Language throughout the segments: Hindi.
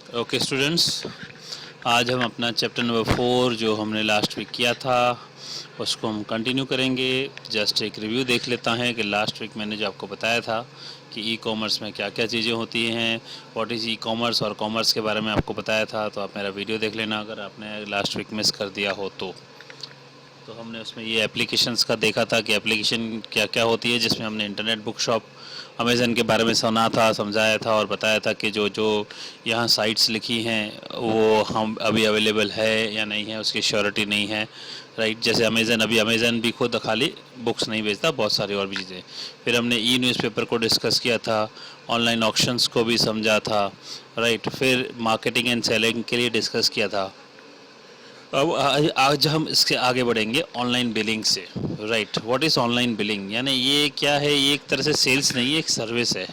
ओके स्टूडेंट्स, आज हम अपना चैप्टर नंबर 4 जो हमने लास्ट वीक किया था उसको हम कंटिन्यू करेंगे। जस्ट एक रिव्यू देख लेता है कि लास्ट वीक मैंने जो आपको बताया था कि ई कॉमर्स में क्या क्या चीज़ें होती हैं, व्हाट इज़ ई कॉमर्स और कॉमर्स के बारे में आपको बताया था। तो आप मेरा वीडियो देख लेना अगर आपने लास्ट वीक मिस कर दिया हो तो हमने उसमें ये एप्लीकेशंस का देखा था कि एप्लीकेशन क्या क्या होती है, जिसमें हमने इंटरनेट बुक शॉप अमेज़न के बारे में सुना था, समझाया था और बताया था कि जो जो यहाँ साइट्स लिखी हैं वो हम अभी अवेलेबल है या नहीं है, उसकी श्योरिटी नहीं है। राइट, जैसे अभी अमेज़न भी खुद खाली बुक्स नहीं बेचता, बहुत सारी और भी चीज़ें। फिर हमने ई न्यूज़पेपर को डिस्कस किया था, ऑनलाइन ऑक्शंस को भी समझा था। राइट, फिर मार्केटिंग एंड सेलिंग के लिए डिस्कस किया था। अब आज हम इसके आगे बढ़ेंगे ऑनलाइन बिलिंग से। Right, what is online billing, यानी ये क्या है? ये एक तरह से सेल्स नहीं है, एक सर्विस है।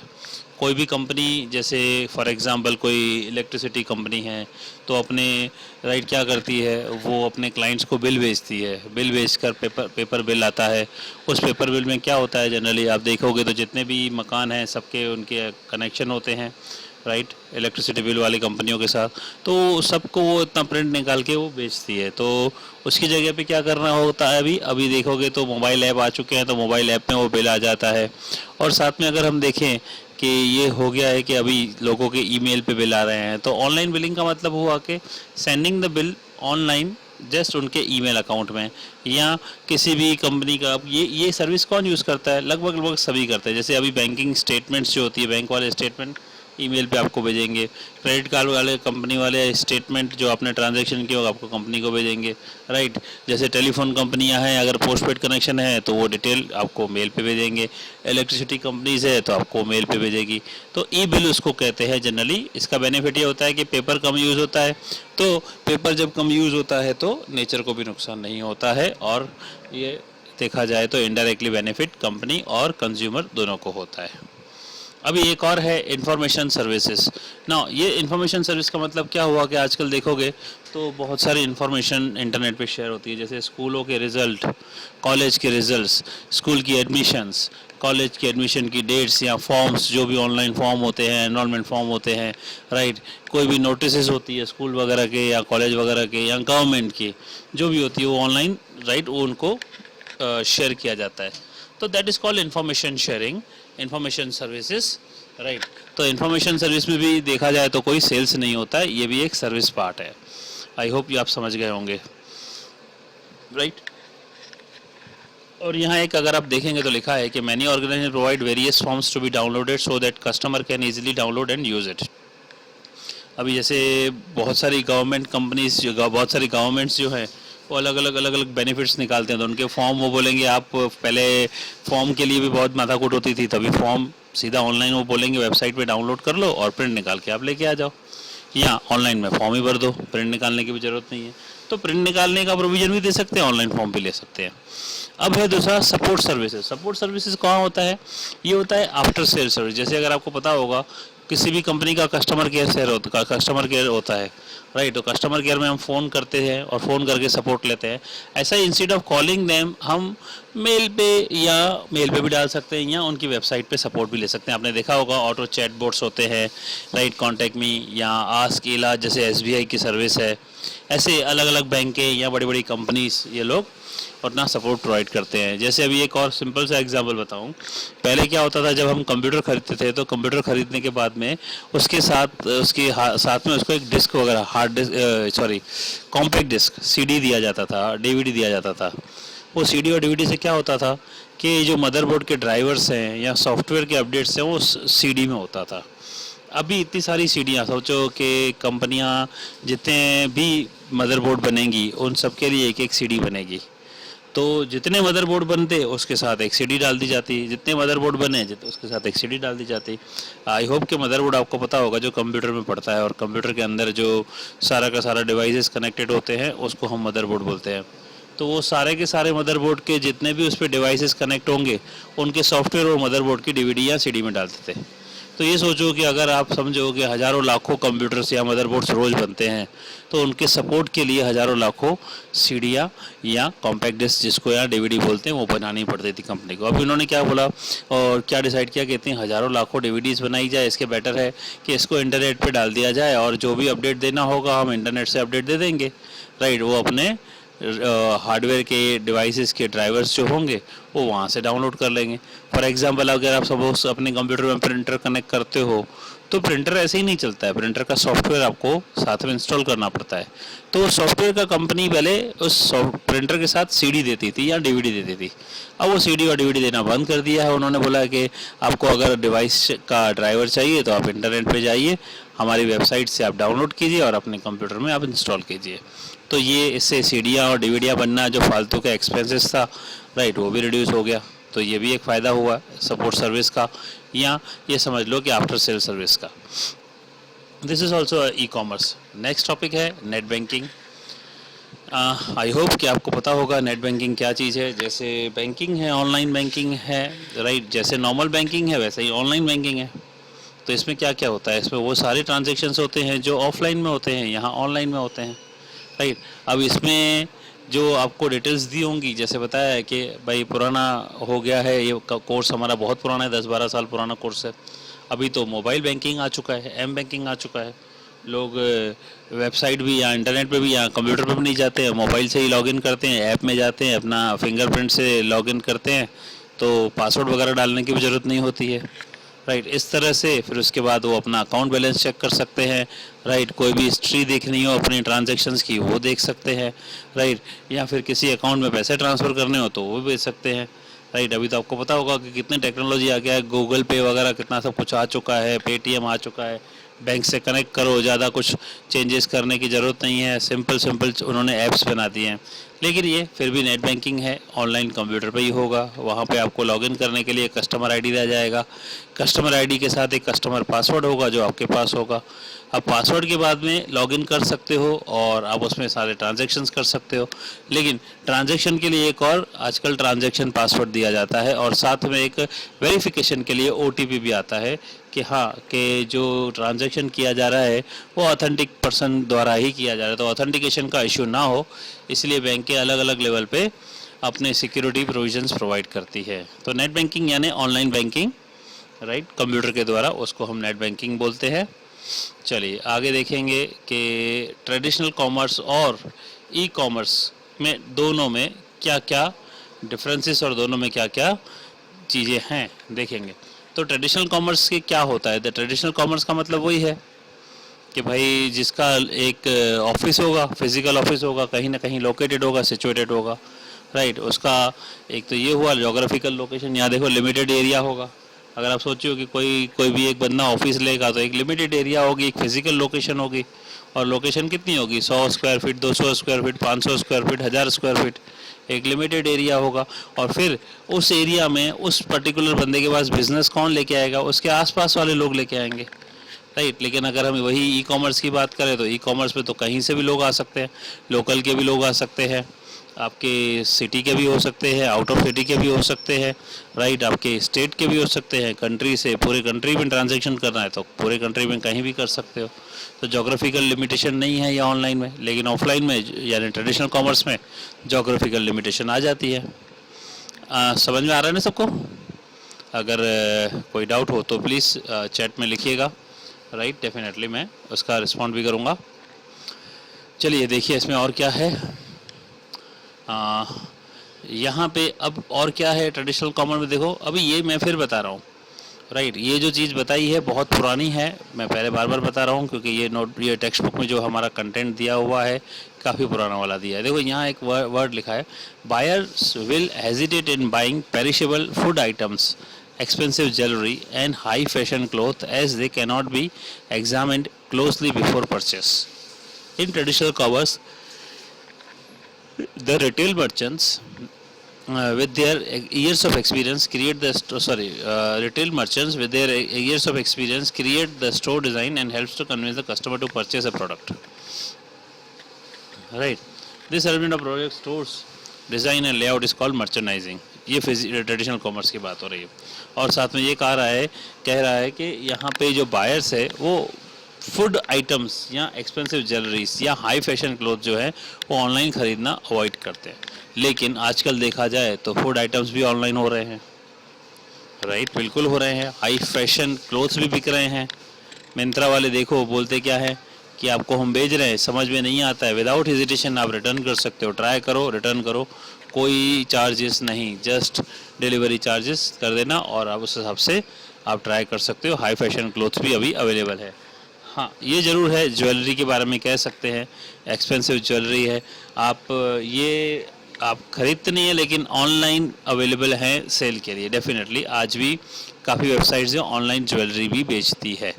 कोई भी कंपनी, जैसे फॉर एग्जांपल कोई इलेक्ट्रिसिटी कंपनी है तो अपने राइट क्या करती है, वो अपने क्लाइंट्स को बिल भेजती है। बिल भेजकर पेपर बिल आता है। उस पेपर बिल में क्या होता है, जनरली आप देखोगे तो जितने भी मकान हैं सबके उनके कनेक्शन होते हैं राइट, इलेक्ट्रिसिटी बिल वाली कंपनियों के साथ। तो सबको वो इतना प्रिंट निकाल के वो बेचती है। तो उसकी जगह पे क्या करना होता है, अभी देखोगे तो मोबाइल ऐप आ चुके हैं, तो मोबाइल ऐप में वो बिल आ जाता है। और साथ में अगर हम देखें कि ये हो गया है कि अभी लोगों के ईमेल पे बिल आ रहे हैं, तो ऑनलाइन बिलिंग का मतलब हुआ कि sending the bill online just उनके ईमेल अकाउंट में, या किसी भी कंपनी का। ये सर्विस कौन यूज़ करता है? लगभग लगभग सभी करते हैं। जैसे अभी बैंकिंग स्टेटमेंट्स जो होती है, बैंक वाले स्टेटमेंट ईमेल पे आपको भेजेंगे। क्रेडिट कार्ड वाले कंपनी वाले स्टेटमेंट जो आपने ट्रांजैक्शन किया होगा आपको कंपनी को भेजेंगे। राइट, जैसे टेलीफोन कंपनियां हैं, अगर पोस्टपेड कनेक्शन है तो वो डिटेल आपको मेल पे भेजेंगे। इलेक्ट्रिसिटी कंपनीज है तो आपको मेल पे भेजेगी। तो ई बिल उसको कहते हैं जनरली। इसका बेनिफिट ये होता है कि पेपर कम यूज़ होता है। तो पेपर जब कम यूज़ होता है तो नेचर को भी नुकसान नहीं होता है, और ये देखा जाए तो इनडायरेक्टली बेनिफिट कंपनी और कंज्यूमर दोनों को होता है। अभी एक और है इंफॉर्मेशन सर्विसेज ना। ये इंफॉर्मेशन सर्विस का मतलब क्या हुआ कि आजकल देखोगे तो बहुत सारी इन्फॉर्मेशन इंटरनेट पे शेयर होती है। जैसे स्कूलों के रिज़ल्ट, कॉलेज के रिज़ल्ट्स, स्कूल की एडमिशन्स, कॉलेज के एडमिशन की डेट्स, या फॉर्म्स जो भी ऑनलाइन फॉर्म होते हैं, एनरोलमेंट फॉर्म होते हैं। राइट, कोई भी नोटिस होती है स्कूल वगैरह के या कॉलेज वगैरह के या गवर्नमेंट की, जो भी होती है वो ऑनलाइन राइट वो उनको शेयर किया जाता है। तो that is called information sharing, information services. Right, तो इंफॉर्मेशन सर्विस में भी देखा जाए तो कोई सेल्स नहीं होता है, ये भी एक सर्विस पार्ट है। आई होप ये आप समझ गए होंगे। राइट, और यहाँ एक अगर आप देखेंगे तो लिखा है कि many organisation provide various forms to be downloaded so that customer can easily download and use it. अभी जैसे बहुत सारी गवर्नमेंट कंपनीज, बहुत सारी गवर्नमेंट्स जो हैं वो अलग अलग बेनिफिट्स निकालते हैं। तो उनके फॉर्म वो बोलेंगे, आप पहले फॉर्म के लिए भी बहुत माथाकूट होती थी, तभी फॉर्म सीधा ऑनलाइन वो बोलेंगे वेबसाइट पे डाउनलोड कर लो और प्रिंट निकाल के आप लेके आ जाओ, या ऑनलाइन में फॉर्म ही भर दो, प्रिंट निकालने की भी ज़रूरत नहीं है। तो प्रिंट निकालने का प्रोविजन भी दे सकते हैं, ऑनलाइन फॉर्म भी ले सकते हैं। अब है दूसरा सपोर्ट सर्विसेज। सपोर्ट सर्विसेज कहाँ होता है? ये होता है आफ्टर सेल सर्विस। जैसे अगर आपको पता होगा किसी भी कंपनी का कस्टमर केयर होता है। राइट, तो कस्टमर केयर में हम फ़ोन करते हैं और फ़ोन करके सपोर्ट लेते हैं। ऐसा ही इंस्टेड ऑफ कॉलिंग देम हम मेल पे भी डाल सकते हैं, या उनकी वेबसाइट पे सपोर्ट भी ले सकते हैं। आपने देखा होगा ऑटो चैट बोट्स होते हैं, राइट, कॉन्टैक्ट मी या आस्क इलाज, जैसे एसबीआई की सर्विस है। ऐसे अलग अलग बैंकें या बड़ी बड़ी कंपनीज ये लोग अपना सपोर्ट प्रोवाइड करते हैं। जैसे अभी एक और सिंपल सा एग्जांपल बताऊं, पहले क्या होता था, जब हम कंप्यूटर खरीदते थे तो कंप्यूटर खरीदने के बाद में उसके साथ में उसको एक डिस्क वगैरह, hard disk, compact disc, CD दिया जाता था, डीवीडी दिया जाता था। वो सीडी और डीवीडी से क्या होता था कि जो मदरबोर्ड के ड्राइवर्स हैं या सॉफ्टवेयर के अपडेट्स हैं वो सीडी में होता था। अभी इतनी सारी सीडियाँ, सोचो कि कंपनियाँ जितने भी मदरबोर्ड बनेंगी उन सब के लिए एक एक सीडी बनेगी। तो जितने मदरबोर्ड बनते उसके साथ एक सीडी डाल दी जाती, जितने मदरबोर्ड बने उसके साथ एक सीडी डाल दी जाती। आई होप कि मदरबोर्ड आपको पता होगा जो कंप्यूटर में पड़ता है, और कंप्यूटर के अंदर जो सारा का सारा डिवाइसेस कनेक्टेड होते हैं उसको हम मदरबोर्ड बोलते हैं। तो वो सारे के सारे मदरबोर्ड के जितने भी उस पर डिवाइसेस कनेक्ट होंगे उनके सॉफ्टवेयर और मदरबोर्ड की डीवीडी या सीडी में डालते थे। तो ये सोचो कि अगर आप समझो कि हज़ारों लाखों कंप्यूटर्स या मदरबोर्ड्स रोज़ बनते हैं, तो उनके सपोर्ट के लिए हज़ारों लाखों सीडियाँ या कॉम्पैक्ट डिस्क, जिसको यहाँ डीवीडी बोलते हैं, वो बनानी पड़ती थी कंपनी को। अब इन्होंने क्या बोला और क्या डिसाइड किया, कहते हैं हज़ारों लाखों डीवीडीज़ बनाई जाए, इसके बेटर है कि इसको इंटरनेट पर डाल दिया जाए और जो भी अपडेट देना होगा हम इंटरनेट से अपडेट दे देंगे। राइट, वो अपने हार्डवेयर के डिवाइसेस के ड्राइवर्स जो होंगे वो वहाँ से डाउनलोड कर लेंगे। फॉर एग्जांपल अगर आप सपोज अपने कंप्यूटर में प्रिंटर कनेक्ट करते हो, तो प्रिंटर ऐसे ही नहीं चलता है, प्रिंटर का सॉफ्टवेयर आपको साथ में इंस्टॉल करना पड़ता है। तो सॉफ्टवेयर का कंपनी पहले उस प्रिंटर के साथ सीडी देती थी या डीवीडी देती थी। अब वो सीडी और डीवीडी देना बंद कर दिया है। उन्होंने बोला कि आपको अगर डिवाइस का ड्राइवर चाहिए तो आप इंटरनेट पे जाइए, हमारी वेबसाइट से आप डाउनलोड कीजिए और अपने कंप्यूटर में आप इंस्टॉल कीजिए। तो ये इससे सीडियाँ और डीवीडियाँ बनना जो फालतू का एक्सपेंसेस था, राइट, वो भी रिड्यूस हो गया। तो ये भी एक फ़ायदा हुआ सपोर्ट सर्विस का, या ये समझ लो कि आफ्टर सेल सर्विस का। This is also e commerce. Next topic है नेट बैंकिंग। आई होप कि आपको पता होगा नेट बैंकिंग क्या चीज़ है। जैसे बैंकिंग है, ऑनलाइन बैंकिंग है, राइट, जैसे नॉर्मल बैंकिंग है वैसे ही ऑनलाइन बैंकिंग है। तो इसमें क्या क्या होता है, इसमें वो सारे ट्रांजेक्शन्स होते हैं जो ऑफलाइन में होते हैं, यहाँ ऑनलाइन में होते हैं, राइट। अब इसमें जो आपको डिटेल्स दी होंगी, जैसे बताया है कि भाई पुराना हो गया है, ये कोर्स हमारा बहुत पुराना है, 10-12 साल पुराना कोर्स है। अभी तो मोबाइल बैंकिंग आ चुका है, एम बैंकिंग आ चुका है। लोग वेबसाइट भी या इंटरनेट पे भी या कंप्यूटर पे भी नहीं जाते हैं, मोबाइल से ही लॉगिन करते हैं, ऐप में जाते हैं, अपना फिंगरप्रिंट से लॉगिन करते हैं, तो पासवर्ड वगैरह डालने की भी ज़रूरत नहीं होती है, राइट। इस तरह से फिर उसके बाद वो अपना अकाउंट बैलेंस चेक कर सकते हैं, राइट। कोई भी हिस्ट्री देखनी हो अपनी ट्रांजैक्शंस की वो देख सकते हैं, राइट। या फिर किसी अकाउंट में पैसे ट्रांसफ़र करने हो तो वो भी भेज सकते हैं, राइट। अभी तो आपको पता होगा कि कितनी टेक्नोलॉजी आ गया है, गूगल पे वगैरह कितना सब कुछ आ चुका है, पेटीएम आ चुका है, बैंक से कनेक्ट करो, ज़्यादा कुछ चेंजेस करने की ज़रूरत नहीं है, सिंपल उन्होंने ऐप्स बना दिए हैं। लेकिन ये फिर भी नेट बैंकिंग है, ऑनलाइन कंप्यूटर पे ही होगा। वहाँ पे आपको लॉगिन करने के लिए कस्टमर आईडी दिया जाएगा, कस्टमर आईडी के साथ एक कस्टमर पासवर्ड होगा जो आपके पास होगा। अब पासवर्ड के बाद में लॉगिन कर सकते हो और आप उसमें सारे ट्रांजैक्शंस कर सकते हो। लेकिन ट्रांजैक्शन के लिए एक और आजकल ट्रांजैक्शन पासवर्ड दिया जाता है और साथ में एक वेरिफिकेशन के लिए ओटीपी भी आता है कि हाँ, कि जो ट्रांजैक्शन किया जा रहा है वो ऑथेंटिक पर्सन द्वारा ही किया जा रहा है। तो ऑथेंटिकेशन का इशू ना हो, इसलिए बैंक के अलग अलग लेवल पे अपने सिक्योरिटी प्रोविजंस प्रोवाइड करती है। तो नेट बैंकिंग यानी ऑनलाइन बैंकिंग, राइट, कंप्यूटर के द्वारा, उसको हम नेट बैंकिंग बोलते हैं। चलिए आगे देखेंगे कि ट्रेडिशनल कॉमर्स और ई कॉमर्स में दोनों में क्या क्या डिफरेंसेस और दोनों में क्या क्या चीज़ें हैं, देखेंगे। तो ट्रेडिशनल कॉमर्स के क्या होता है, द ट्रेडिशनल कॉमर्स का मतलब वही है कि भाई जिसका एक ऑफिस होगा, फिजिकल ऑफिस होगा, कहीं ना कहीं लोकेटेड होगा, सिचुएटेड होगा, राइट। उसका एक तो ये हुआ ज्योग्राफिकल लोकेशन, यहाँ देखो लिमिटेड एरिया होगा। अगर आप सोचिए कि कोई भी एक बंदा ऑफिस लेगा तो एक लिमिटेड एरिया होगी, एक फिजिकल लोकेशन होगी, और लोकेशन कितनी होगी, 100 square feet, 200 square feet, 500 square feet, 1000 square feet, एक लिमिटेड एरिया होगा। और फिर उस एरिया में उस पर्टिकुलर बंदे के पास बिजनेस कौन लेके आएगा, उसके आसपास वाले लोग लेके आएंगे, राइट। लेकिन अगर हम वही ई कॉमर्स की बात करें तो ई कॉमर्स में तो कहीं से भी लोग आ सकते हैं, लोकल के भी लोग आ सकते हैं, आपके सिटी के भी हो सकते हैं, आउट ऑफ सिटी के भी हो सकते हैं, राइट, आपके स्टेट के भी हो सकते हैं, कंट्री से पूरे कंट्री में ट्रांजैक्शन करना है तो पूरे कंट्री में कहीं भी कर सकते हो। तो जोग्राफिकल लिमिटेशन नहीं है या ऑनलाइन में, लेकिन ऑफलाइन में यानी ट्रेडिशनल कॉमर्स में जोग्राफिकल लिमिटेशन आ जाती है। समझ में आ रहा है ना सबको? अगर कोई डाउट हो तो प्लीज़ चैट में लिखिएगा, राइट, डेफिनेटली मैं उसका रिस्पॉन्ड भी करूँगा। चलिए देखिए इसमें और क्या है। यहाँ पे अब और क्या है ट्रेडिशनल कॉमर्स में, देखो अभी ये मैं फिर बता रहा हूँ, राइट। ये जो चीज़ बताई है बहुत पुरानी है, मैं पहले बार बार बता रहा हूँ क्योंकि ये टेक्स्ट बुक में जो हमारा कंटेंट दिया हुआ है काफ़ी पुराना वाला दिया है। देखो यहाँ एक वर्ड लिखा है, buyers will hesitate in buying perishable food items, expensive jewelry and high fashion clothes as they cannot be examined closely before purchase. In traditional commerce, the retail merchants with their years of experience create the retail merchants with their years of experience create the store design and helps to convince the customer to purchase a product, right. This element of product stores design and layout is called merchandising. ये ट्रेडिशनल कॉमर्स की बात हो रही है। और साथ में ये कह रहा है कि यहाँ पे जो बायर्स है वो फूड आइटम्स या एक्सपेंसिव ज्वेलरीज या हाई फैशन क्लोथ जो है वो ऑनलाइन ख़रीदना अवॉइड करते हैं। लेकिन आजकल देखा जाए तो फूड आइटम्स भी ऑनलाइन हो रहे हैं, राइट, बिल्कुल हो रहे हैं। हाई फैशन क्लोथ्स भी बिक रहे हैं। मिंत्रा वाले देखो बोलते क्या है कि आपको हम भेज रहे हैं, समझ में नहीं आता है, विदाउट हेजिटेशन आप रिटर्न कर सकते हो, ट्राई करो, रिटर्न करो, कोई चार्जेस नहीं, जस्ट डिलीवरी चार्जेस कर देना और आप उस हिसाब से आप ट्राई कर सकते हो। हाई फैशन क्लोथ्स भी अभी अवेलेबल है। हाँ, ये ज़रूर है, ज्वेलरी के बारे में कह सकते हैं, एक्सपेंसिव ज्वेलरी है, ये आप खरीदते नहीं है लेकिन ऑनलाइन अवेलेबल है सेल के लिए। डेफिनेटली आज भी काफ़ी वेबसाइट्स जो ऑनलाइन ज्वेलरी भी बेचती है।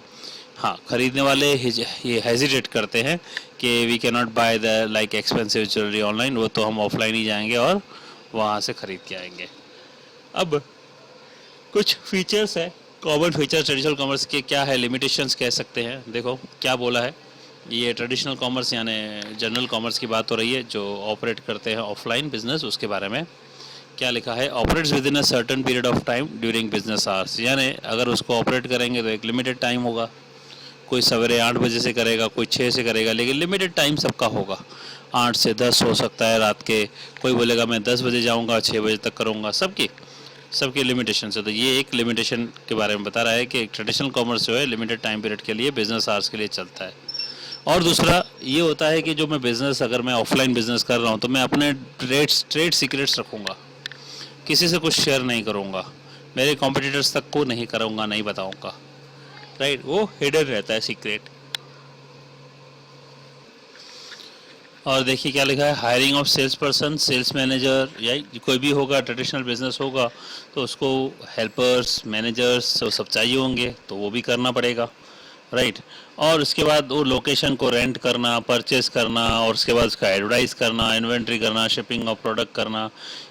हाँ, ख़रीदने वाले ये हेजिटेट करते हैं कि we can not buy the like expensive jewellery online, वो तो हम ऑफलाइन ही जाएंगे और वहाँ से ख़रीद के आएंगे। अब कुछ फीचर्स है, कॉमन फीचर ट्रेडिशनल कॉमर्स के क्या है, लिमिटेशंस कह सकते हैं। देखो क्या बोला है, ये ट्रेडिशनल कॉमर्स यानी जनरल कॉमर्स की बात हो रही है जो ऑपरेट करते हैं ऑफलाइन बिजनेस, उसके बारे में क्या लिखा है, operates with in a certain period of time during business hours. यानी अगर उसको ऑपरेट करेंगे तो एक लिमिटेड टाइम होगा, कोई सवेरे 8 बजे से करेगा, कोई 6 से करेगा, लेकिन लिमिटेड टाइम सबका होगा। 8 से 10 हो सकता है रात के, कोई बोलेगा मैं 10 बजे जाऊँगा 6 बजे तक करूँगा, सबकी लिमिटेशन है। तो ये एक लिमिटेशन के बारे में बता रहा है कि एक ट्रेडिशनल कॉमर्स जो है लिमिटेड टाइम पीरियड के लिए बिजनेस आवर्स के लिए चलता है। और दूसरा ये होता है कि जो मैं बिज़नेस, अगर मैं ऑफलाइन बिजनेस कर रहा हूँ तो मैं अपने ट्रेड सीक्रेट्स रखूँगा, किसी से कुछ शेयर नहीं करूँगा, मेरे कॉम्पिटिटर्स तक को नहीं करूँगा, नहीं बताऊँगा, राइट, वो हिडन रहता है सीक्रेट। और देखिए क्या लिखा है, hiring of sales person, sales manager, या कोई भी होगा ट्रेडिशनल बिजनेस होगा तो उसको हेल्पर्स, मैनेजर्स सब चाहिए होंगे, तो वो भी करना पड़ेगा, राइट। और उसके बाद वो लोकेशन को रेंट करना, परचेस करना, और उसके बाद उसका एडवर्टाइज करना, इन्वेंट्री करना, शिपिंग ऑफ प्रोडक्ट करना,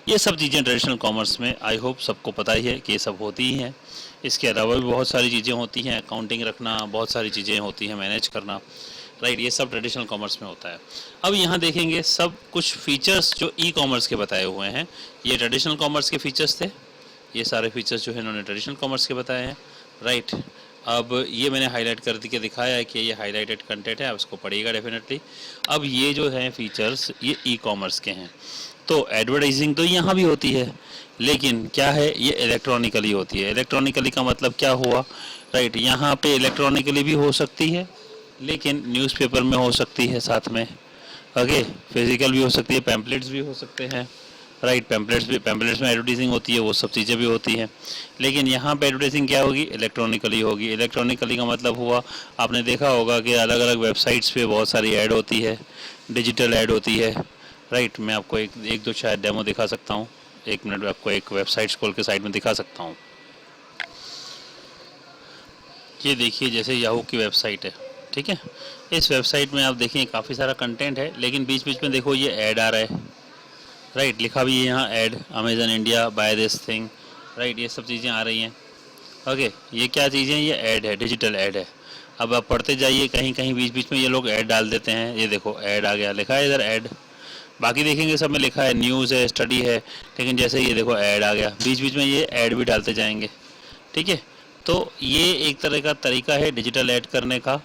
ये सब चीज़ें ट्रेडिशनल कॉमर्स में आई होप सबको पता ही है कि ये सब होती ही हैं। इसके अलावा भी बहुत सारी चीज़ें होती हैं, अकाउंटिंग रखना, बहुत सारी चीज़ें होती हैं, मैनेज करना, राइट, ये सब ट्रेडिशनल कॉमर्स में होता है। अब यहाँ देखेंगे सब कुछ फीचर्स जो ई कॉमर्स के बताए हुए हैं, ये ट्रेडिशनल कॉमर्स के फीचर्स थे, ये सारे फीचर्स जो है इन्होंने ट्रेडिशनल कॉमर्स के बताए हैं, राइट। अब ये मैंने हाईलाइट कर के दिखाया है कि ये हाईलाइटेड कंटेंट है, आप इसको पढ़िएगा डेफिनेटली। अब ये जो हैं फीचर्स ये ई कॉमर्स के हैं। तो एडवर्टाइजिंग तो यहाँ भी होती है, लेकिन क्या है, ये इलेक्ट्रॉनिकली होती है। इलेक्ट्रॉनिकली का मतलब क्या हुआ, राइट, यहाँ पे इलेक्ट्रॉनिकली भी हो सकती है, लेकिन न्यूज़पेपर में हो सकती है साथ में, ओके, फिजिकल भी हो सकती है, पैम्पलेट्स भी हो सकते हैं, राइट, पैम्पलेट्स में एडवर्टाइजिंग होती है, वो सब चीज़ें भी होती हैं। लेकिन यहाँ पे एडवर्टाइजिंग क्या होगी, इलेक्ट्रॉनिकली होगी। इलेक्ट्रॉनिकली का मतलब हुआ, आपने देखा होगा कि अलग अलग वेबसाइट्स पे बहुत सारी ऐड होती है, डिजिटल ऐड होती है, राइट। मैं आपको एक दो शायद डेमो दिखा सकता हूँ, 1 मिनट में आपको एक वेबसाइट खोल के साइड में दिखा सकता हूँ। ये देखिए जैसे याहू की वेबसाइट है, ठीक है, इस वेबसाइट में आप देखें काफ़ी सारा कंटेंट है, लेकिन बीच बीच में देखो ये ऐड आ रहा है, राइट, लिखा भी है यहाँ ad, Amazon India, buy this thing, right, ये सब चीज़ें आ रही हैं, ओके। ये क्या चीज़ें, ये ऐड है, डिजिटल ऐड है। अब आप पढ़ते जाइए, कहीं कहीं बीच बीच में ये लोग ऐड डाल देते हैं, ये देखो ऐड आ गया, लिखा है इधर ऐड, बाकी देखेंगे सब में लिखा है न्यूज़ है, स्टडी है, लेकिन जैसे ये देखो ऐड आ गया, बीच बीच में ये ऐड भी डालते जाएंगे, ठीक है। तो ये एक तरह का तरीका है डिजिटल ऐड करने का,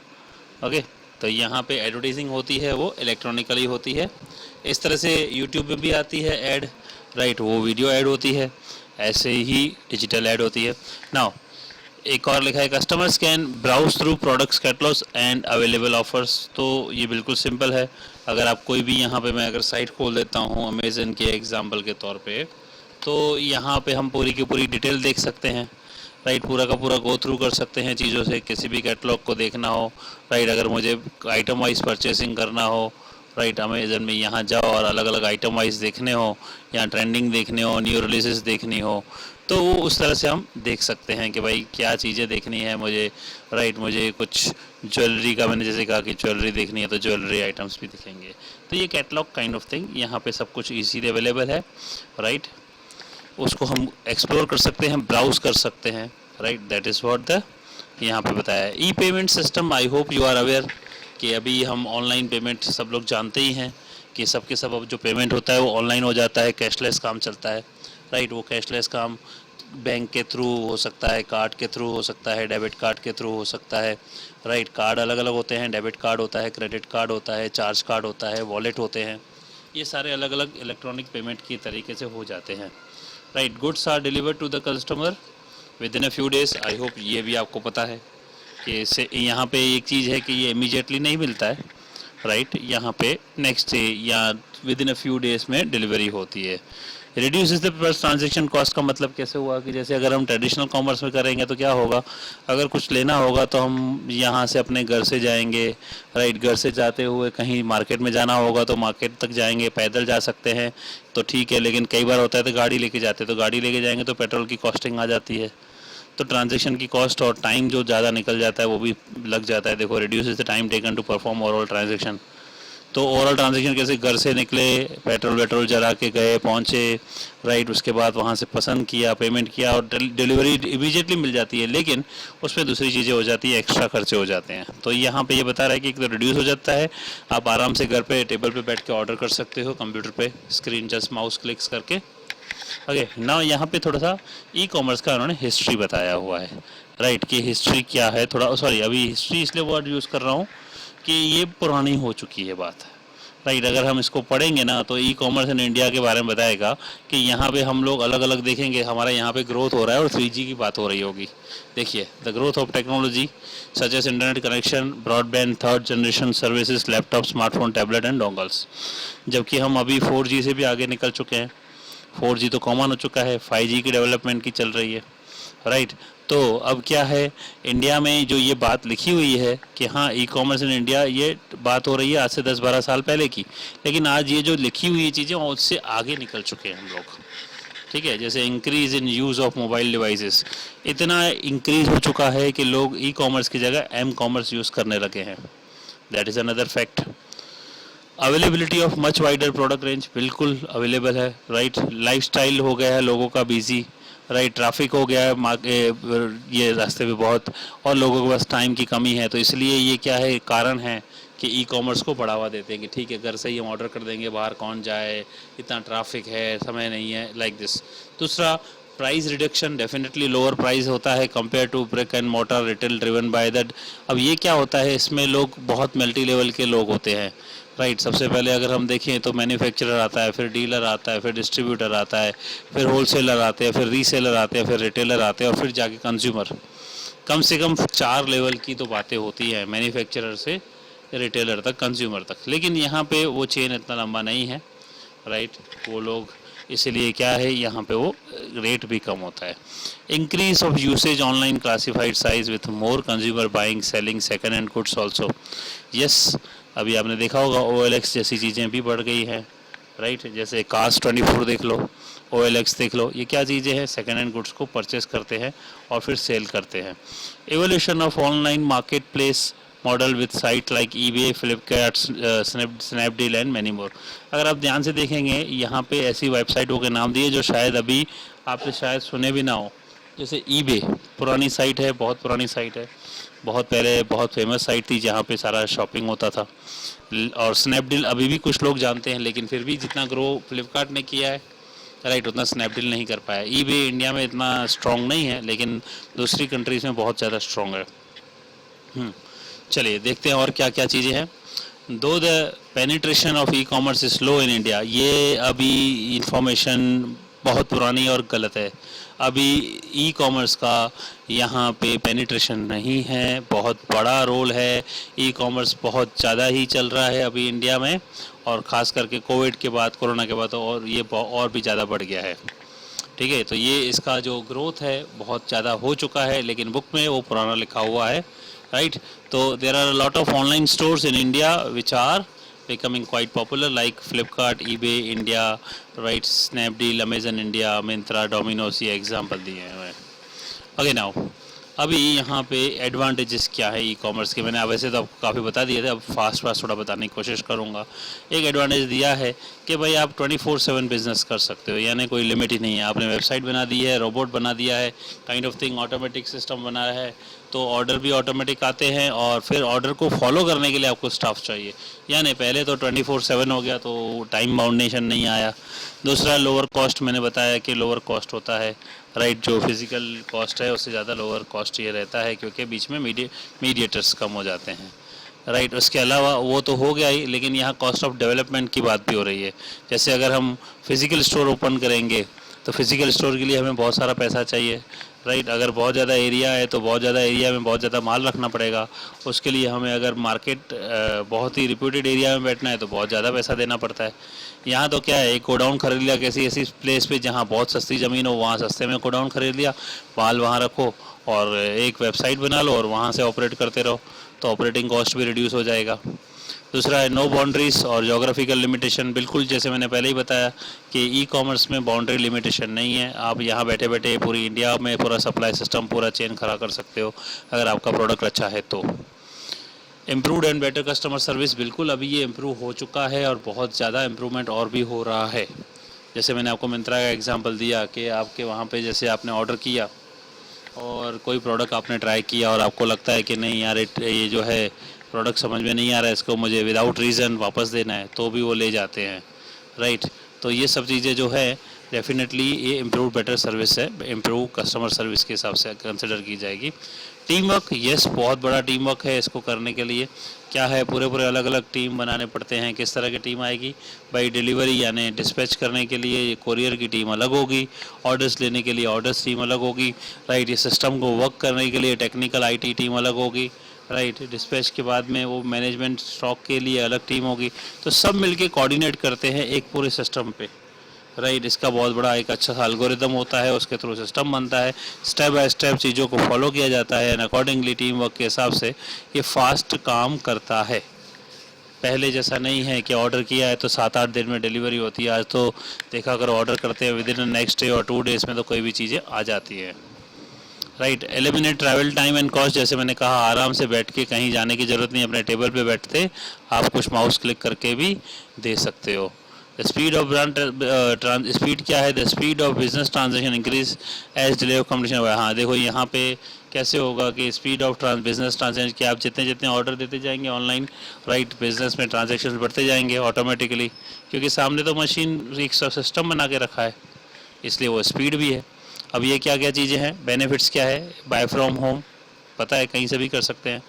ओके। तो यहाँ पे एडवर्टाइजिंग होती है वो इलेक्ट्रॉनिकली होती है। इस तरह से यूट्यूब पे भी आती है ऐड, राइट, वो वीडियो ऐड होती है, ऐसे ही डिजिटल ऐड होती है। नाउ एक और लिखा है, customers can browse through products catalogues and available offers. तो ये बिल्कुल सिंपल है, अगर आप कोई भी यहाँ पे, मैं अगर साइट खोल देता हूँ अमेजन के एग्जाम्पल के तौर पे, तो यहाँ पे हम पूरी की पूरी डिटेल देख सकते हैं, राइट, पूरा का पूरा गो थ्रू कर सकते हैं चीज़ों से, किसी भी कैटलॉग को देखना हो, राइट, अगर मुझे आइटम वाइज परचेसिंग करना हो, राइट, अमेजन में यहाँ जाओ और अलग अलग आइटम वाइज देखने हो, या ट्रेंडिंग देखने हो, न्यू रिलीजेस देखनी हो, तो वो उस तरह से हम देख सकते हैं कि भाई क्या चीज़ें देखनी है मुझे, राइट। मुझे कुछ ज्वेलरी का, मैंने जैसे कहा कि ज्वेलरी देखनी है तो ज्वेलरी आइटम्स भी दिखेंगे। तो ये कैटलॉग काइंड ऑफ थिंग, यहाँ पे सब कुछ ईजीली अवेलेबल है, राइट, उसको हम एक्सप्लोर कर सकते हैं, ब्राउज कर सकते हैं, right, that is what the यहाँ पे बताया है। E payment system, I hope you are aware कि अभी हम ऑनलाइन पेमेंट सब लोग जानते ही हैं कि सब के सब अब जो पेमेंट होता है वो ऑनलाइन हो जाता है, कैशलेस काम चलता है, राइट। वो कैशलेस काम बैंक के थ्रू हो सकता है, कार्ड के थ्रू हो सकता है, डेबिट कार्ड के थ्रू हो सकता है, राइट। कार्ड अलग अलग होते हैं, डेबिट कार्ड होता है, क्रेडिट कार्ड होता है, चार्ज कार्ड होता है, वॉलेट होते हैं, ये सारे अलग अलग इलेक्ट्रॉनिक पेमेंट की तरीके से हो जाते हैं, right. Goods are delivered to the customer within a few days. I hope ये भी आपको पता है कि इससे यहाँ पे एक चीज़ है कि ये इमीडिएटली नहीं मिलता है, राइट। यहाँ पे नेक्स्ट डे या with in a few days में डिलीवरी होती है। Reduce the plus transaction cost का मतलब कैसे हुआ कि जैसे अगर हम ट्रेडिशनल कॉमर्स में करेंगे तो क्या होगा, अगर कुछ लेना होगा तो हम यहाँ से अपने घर से जाएंगे, राइट। घर से जाते हुए कहीं मार्केट में जाना होगा तो मार्केट तक जाएंगे, पैदल जा सकते हैं तो ठीक है, लेकिन कई बार होता है तो गाड़ी लेके जाते हैं, तो गाड़ी लेके जाएंगे तो पेट्रोल की कॉस्टिंग आ जाती है, तो ट्रांजेक्शन की कॉस्ट और टाइम जो ज़्यादा निकल जाता है वो भी लग जाता है। देखो, reduce the time taken to perform overall transaction. तो ओवरऑल ट्रांजेक्शन कैसे, घर से निकले, पेट्रोल जला के गए, पहुँचे, राइट। उसके बाद वहाँ से पसंद किया, पेमेंट किया और डिलीवरी इमीडिएटली मिल जाती है, लेकिन उसमें दूसरी चीज़ें हो जाती है, एक्स्ट्रा खर्चे हो जाते हैं। तो यहाँ पे ये बता रहा है कि एक तो रिड्यूस हो जाता है, आप आराम से घर पे टेबल पे बैठ के ऑर्डर कर सकते हो, कंप्यूटर पे स्क्रीन जस्ट माउस क्लिक्स करके। ओके ना, यहाँ पे थोड़ा सा ई कॉमर्स का उन्होंने हिस्ट्री बताया हुआ है, राइट। कि हिस्ट्री क्या है, थोड़ा सॉरी अभी हिस्ट्री इसलिए वर्ड यूज़ कर रहा हूँ कि ये पुरानी हो चुकी है बात, राइट। अगर हम इसको पढ़ेंगे ना तो ई कॉमर्स इन इंडिया के बारे में बताएगा कि यहाँ पे हम लोग अलग अलग देखेंगे, हमारा यहाँ पे ग्रोथ हो रहा है और 3G की बात हो रही होगी। देखिए, the growth of technology such as internet connection, broadband, third generation services, laptop, smartphone, tablet and dongles. जबकि हम अभी 4G से भी आगे निकल चुके हैं, 4G तो कॉमन हो चुका है, 5G की डेवलपमेंट की चल रही है, राइट। तो अब क्या है, इंडिया में जो ये बात लिखी हुई है कि हाँ ई कॉमर्स इन इंडिया, ये बात हो रही है आज से 10-12 साल पहले की, लेकिन आज ये जो लिखी हुई चीज़ें उससे आगे निकल चुके हैं हम लोग, ठीक है। जैसे increase in use of mobile devices, इतना इंक्रीज हो चुका है कि लोग ई कॉमर्स की जगह एम कॉमर्स यूज़ करने लगे हैं, that is another fact. Availability of much wider product range, बिल्कुल अवेलेबल है, राइट। लाइफस्टाइल हो गया है लोगों का बिजी, राइट। ट्रैफिक हो गया है ये रास्ते पे बहुत, और लोगों के पास टाइम की कमी है, तो इसलिए ये क्या है, कारण है कि ई कॉमर्स को बढ़ावा देते हैं कि ठीक है घर से ही हम ऑर्डर कर देंगे, बाहर कौन जाए, इतना ट्रैफिक है, समय नहीं है, लाइक दिस। दूसरा, price reduction, definitely lower price होता है compare to brick and mortar retail driven by that. अब ये क्या होता है, इसमें लोग बहुत मल्टी लेवल के लोग होते हैं, राइट। सबसे पहले अगर हम देखें तो मैन्युफैक्चरर आता है, फिर डीलर आता है, फिर डिस्ट्रीब्यूटर आता है, फिर होलसेलर आते हैं, फिर रीसेलर आते हैं, फिर रिटेलर आते हैं और फिर जाके कंज्यूमर। कम से कम 4 लेवल की तो बातें होती हैं, मैन्युफैक्चरर से रिटेलर तक, कंज्यूमर तक। लेकिन यहाँ पे वो चेन इतना लंबा नहीं है, राइट। वो लोग इसलिए क्या है, यहाँ पे वो रेट भी कम होता है। Increase of usage online classified size with more consumer buying selling second hand goods also. Yes, अभी आपने देखा होगा OLX जैसी चीज़ें भी बढ़ गई हैं, राइट। जैसे Cars 24 देख लो, OLX देख लो, ये क्या चीज़ें हैं, सेकंड हैंड गुड्स को परचेस करते हैं और फिर सेल करते हैं। Evolution of online market place model with site like eBay, Flipkart, Snapdeal and many more. अगर आप ध्यान से देखेंगे यहाँ पे ऐसी वेबसाइटों के नाम दिए जो शायद अभी आपने शायद सुने भी ना हो। जैसे eBay पुरानी साइट है, बहुत पुरानी साइट है, बहुत पहले बहुत फेमस साइट थी जहाँ पे सारा शॉपिंग होता था। और स्नैपडील अभी भी कुछ लोग जानते हैं, लेकिन फिर भी जितना ग्रो फ्लिपकार्ट ने किया है, राइट, उतना स्नैपडील नहीं कर पाया। eBay इंडिया में इतना स्ट्रॉन्ग नहीं है, लेकिन दूसरी कंट्रीज़ में बहुत ज़्यादा स्ट्रॉन्ग है। चलिए देखते हैं और क्या क्या चीज़ें हैं। दो the penetration of e commerce is slow in India, ये अभी इंफॉर्मेशन बहुत पुरानी और गलत है। अभी ई कॉमर्स का यहाँ पे पेनिट्रेशन नहीं है, बहुत बड़ा रोल है। ई कॉमर्स बहुत ज़्यादा ही चल रहा है अभी इंडिया में, और ख़ास करके कोविड के बाद, कोरोना के बाद और ये और भी ज़्यादा बढ़ गया है, ठीक है। तो ये इसका जो ग्रोथ है बहुत ज़्यादा हो चुका है, लेकिन बुक में वो पुराना लिखा हुआ है, राइट। तो there are a lot of online stores in India which are becoming quite popular like Flipkart, eBay India, right, Snapdeal, Amazon India, Myntra, Domino's, ये एग्जाम्पल दिए हैं। ओके नाउ, अभी यहाँ पे एडवांटेजेस क्या है ई कॉमर्स के, मैंने वैसे तो आपको काफ़ी बता दिए थे, अब फास्ट थोड़ा बताने की कोशिश करूँगा। एक एडवांटेज दिया है कि भाई आप 24/7 बिजनेस कर सकते हो, यानी कोई लिमिट ही नहीं है। आपने वेबसाइट बना दी है, रोबोट बना दिया है, kind of thing, automatic system बना है, तो ऑर्डर भी ऑटोमेटिक आते हैं, और फिर ऑर्डर को फॉलो करने के लिए आपको स्टाफ चाहिए। यानी पहले तो 24/7 हो गया तो टाइम बाउंडेशन नहीं आया। दूसरा लोअर कॉस्ट, मैंने बताया कि लोअर कॉस्ट होता है, राइट, जो फिज़िकल कॉस्ट है उससे ज़्यादा लोअर कॉस्ट ये रहता है, क्योंकि बीच में मीडिएटर्स कम हो जाते हैं, राइट। उसके अलावा वो तो हो गया ही, लेकिन यहाँ कॉस्ट ऑफ डेवलपमेंट की बात भी हो रही है। जैसे अगर हम फिज़िकल स्टोर ओपन करेंगे तो फिज़िकल स्टोर के लिए हमें बहुत सारा पैसा चाहिए, राइट। अगर बहुत ज़्यादा एरिया है तो बहुत ज़्यादा एरिया में बहुत ज़्यादा माल रखना पड़ेगा। उसके लिए हमें अगर मार्केट बहुत ही रिप्यूटेड एरिया में बैठना है तो बहुत ज़्यादा पैसा देना पड़ता है। यहाँ तो क्या है, एक गोडाउन खरीद लिया किसी ऐसी प्लेस पे जहाँ बहुत सस्ती ज़मीन हो, वहाँ सस्ते में गोडाउन खरीद लिया, माल वहाँ रखो और एक वेबसाइट बना लो और वहाँ से ऑपरेट करते रहो, तो ऑपरेटिंग कॉस्ट भी रिड्यूस हो जाएगा। दूसरा है नो बाउंड्रीज और जोग्राफिकल लिमिटेशन। बिल्कुल जैसे मैंने पहले ही बताया कि ई कॉमर्स में बाउंड्री लिमिटेशन नहीं है। आप यहाँ बैठे बैठे पूरी इंडिया में पूरा सप्लाई सिस्टम, पूरा चेन खड़ा कर सकते हो अगर आपका प्रोडक्ट अच्छा है तो। Improved and better customer service, बिल्कुल अभी ये इम्प्रूव हो चुका है और बहुत ज़्यादा इम्प्रूवमेंट और भी हो रहा है। जैसे मैंने आपको मिंत्रा का एग्जांपल दिया कि आपके वहाँ पे जैसे आपने ऑर्डर किया और कोई प्रोडक्ट आपने ट्राई किया और आपको लगता है कि नहीं यार ये जो है प्रोडक्ट समझ में नहीं आ रहा है, इसको मुझे विदाउट रीज़न वापस देना है, तो भी वो ले जाते हैं, राइट। तो ये सब चीज़ें जो है डेफिनेटली ये इम्प्रूव बेटर सर्विस है, इम्प्रूव कस्टमर सर्विस के हिसाब से कंसिडर की जाएगी। टीम वर्क, यस, बहुत बड़ा टीम वर्क है। इसको करने के लिए क्या है, पूरे अलग अलग टीम बनाने पड़ते हैं। किस तरह की टीम आएगी भाई, डिलीवरी यानी डिस्पैच करने के लिए कोरियर की टीम अलग होगी, ऑर्डर्स लेने के लिए ऑर्डर्स टीम अलग होगी, राइट। ये सिस्टम को वर्क करने के लिए टेक्निकल आईटी टीम अलग होगी, राइट। डिस्पैच के बाद में वो मैनेजमेंट स्टॉक के लिए अलग टीम होगी। तो सब मिलके कोऑर्डिनेट करते हैं एक पूरे सिस्टम पे, राइट। इसका बहुत बड़ा एक अच्छा सा एल्गोरिदम होता है, उसके थ्रू सिस्टम बनता है, स्टेप बाय स्टेप चीज़ों को फॉलो किया जाता है एंड अकॉर्डिंगली टीम वर्क के हिसाब से ये फास्ट काम करता है। पहले जैसा नहीं है कि ऑर्डर किया है तो 7-8 दिन में डिलीवरी होती है। आज तो देखा अगर ऑर्डर करते हैं विद इन नेक्स्ट डे और 2 डेज़ में तो कोई भी चीज़ें आ जाती हैं, right. Eliminate travel time and cost, जैसे मैंने कहा आराम से बैठ के कहीं जाने की ज़रूरत नहीं, अपने टेबल पे बैठते आप कुछ माउस क्लिक करके भी दे सकते हो। स्पीड ऑफ ब्रांड स्पीड क्या है, the speed of business transaction increase as delay of competition. हाँ देखो यहाँ पे कैसे होगा कि स्पीड ऑफ बिजनेस ट्रांजेक्शन, कि आप जितने जितने ऑर्डर देते जाएंगे ऑनलाइन, राइट, बिजनेस में ट्रांजेक्शन बढ़ते जाएंगे ऑटोमेटिकली, क्योंकि सामने तो मशीन एक सिस्टम बना के रखा है, इसलिए वो स्पीड भी है। अब ये क्या क्या चीज़ें हैं, बेनिफिट्स क्या है, बाय फ्रॉम होम, पता है कहीं से भी कर सकते हैं।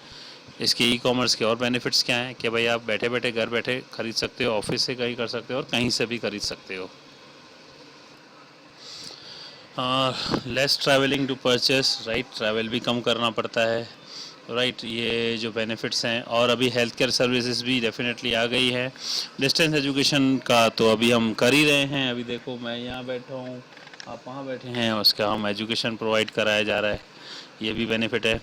इसके ई कॉमर्स के और बेनिफिट्स क्या हैं कि भाई आप बैठे बैठे घर बैठे खरीद सकते हो, ऑफिस से कहीं कर सकते हो और कहीं से भी खरीद सकते हो। Less travelling to purchase, right, travel भी कम करना पड़ता है, राइट। ये जो बेनिफिट्स हैं, और अभी हेल्थ केयर सर्विसेज भी डेफिनेटली आ गई है। डिस्टेंस एजुकेशन का तो अभी हम कर ही रहे हैं। अभी देखो मैं यहाँ बैठा हूँ, आप वहाँ बैठे हैं, उसका हम एजुकेशन प्रोवाइड कराया जा रहा है, ये भी बेनिफिट है।